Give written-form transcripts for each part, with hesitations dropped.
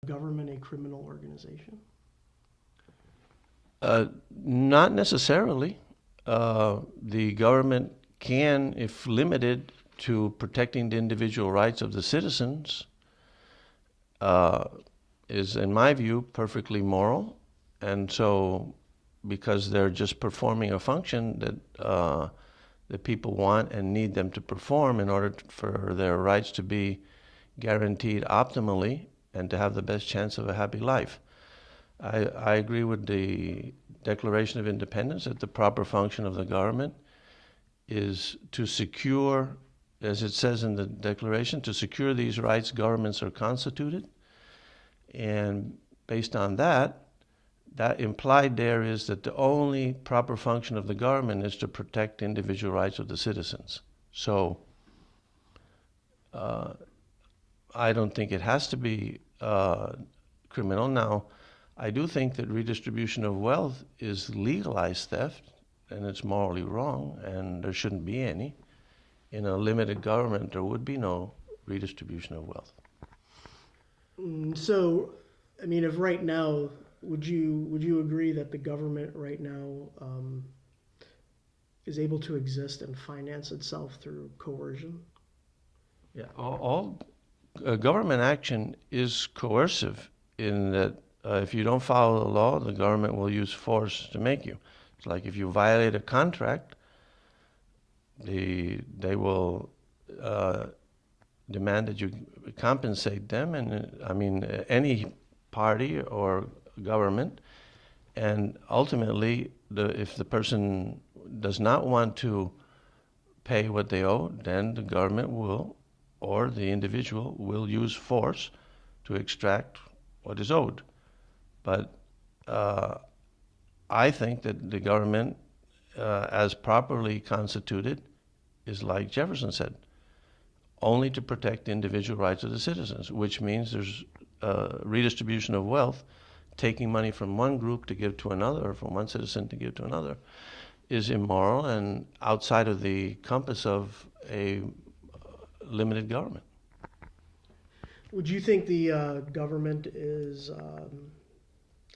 government a criminal organization? Not necessarily. The government can, if limited to protecting the individual rights of the citizens, uh, is, in my view, perfectly moral. And so, because they're just performing a function that people want and need them to perform in order for their rights to be guaranteed optimally and to have the best chance of a happy life. I agree with the Declaration of Independence that the proper function of the government is to secure, as it says in the Declaration, to secure these rights, governments are constituted. And based on that, that implied there is that the only proper function of the government is to protect individual rights of the citizens. So uh, I don't think it has to be criminal. Now, I do think that redistribution of wealth is legalized theft, and it's morally wrong, and there shouldn't be any. In a limited government, there would be no redistribution of wealth. So, I mean, if right now, would you agree that the government right now is able to exist and finance itself through coercion? Yeah, all government action is coercive in that if you don't follow the law, the government will use force to make you. It's like if you violate a contract, they will demand that you compensate them, and I mean any party or government, and ultimately, if the person does not want to pay what they owe, then the government will, or the individual will use force to extract what is owed. But uh, I think that the government, as properly constituted, is like Jefferson said, only to protect the individual rights of the citizens, which means there's redistribution of wealth, taking money from one group to give to another, or from one citizen to give to another, is immoral and outside of the compass of a limited government. Would you think the government is,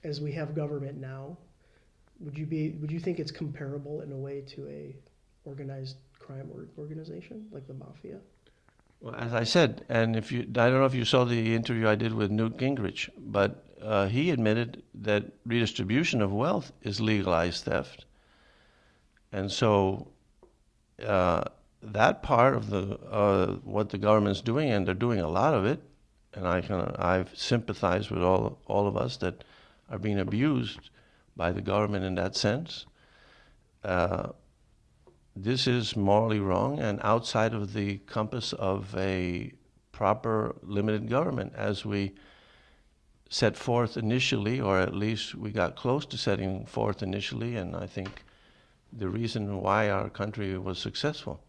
as we have government now, would you think it's comparable in a way to a organized crime organization like the mafia? Well, as I said, and if you, I don't know if you saw the interview I did with Newt Gingrich, but he admitted that redistribution of wealth is legalized theft. And so uh, that part of the what the government's doing, and they're doing a lot of it, and I've sympathized with all of us that are being abused by the government in that sense. Uh, this is morally wrong and outside of the compass of a proper limited government, as we set forth initially, or at least we got close to setting forth initially, and I think the reason why our country was successful.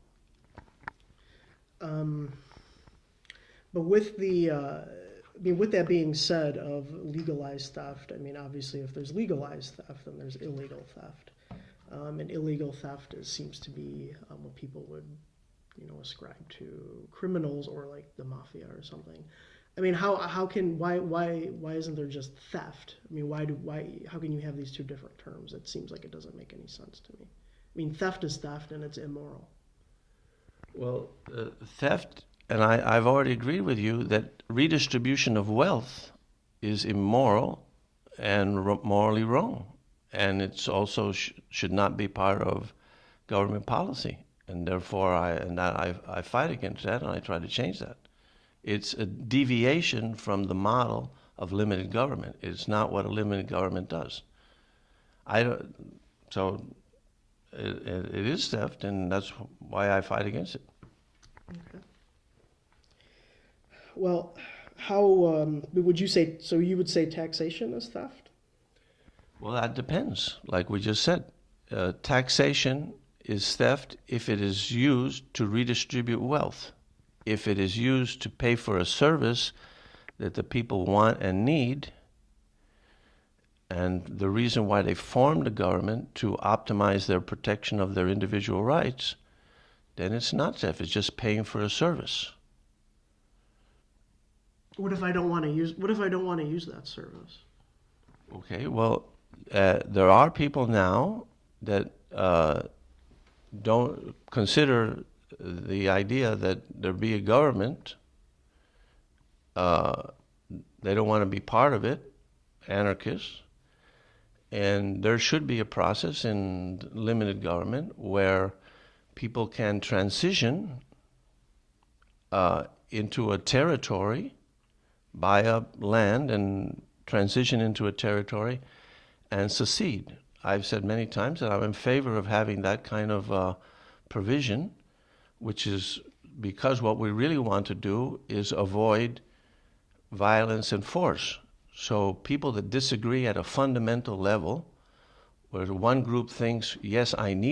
Um, but with the, I mean, with that being said, of legalized theft, I mean, obviously, if there's legalized theft, then there's illegal theft. And illegal theft seems to be what people would, ascribe to criminals or like the mafia or something. I mean, how can why isn't there just theft? I mean, how can you have these two different terms? It seems like it doesn't make any sense to me. I mean, theft is theft and it's immoral. Well, theft, and I've already agreed with you that redistribution of wealth is immoral and morally wrong. And it's also should not be part of government policy. And therefore, I fight against that and I try to change that. It's a deviation from the model of limited government. It's not what a limited government does. I don't, so it is theft, and that's why I fight against it. Okay. Well, how would you say? So you would say taxation is theft? Well, that depends. Like we just said, taxation is theft if it is used to redistribute wealth. If it is used to pay for a service that the people want and need, and the reason why they formed the government to optimize their protection of their individual rights, then it's not theft. It's just paying for a service. What if I don't want to use? What if I don't want to use that service? Okay, well, there are people now that don't consider the idea that there be a government. They don't want to be part of it, anarchists. And there should be a process in limited government where people can transition into a territory, buy up land and transition into a territory and secede. I've said many times that I'm in favor of having that kind of provision, which is because what we really want to do is avoid violence and force. So people that disagree at a fundamental level, where one group thinks, yes, I need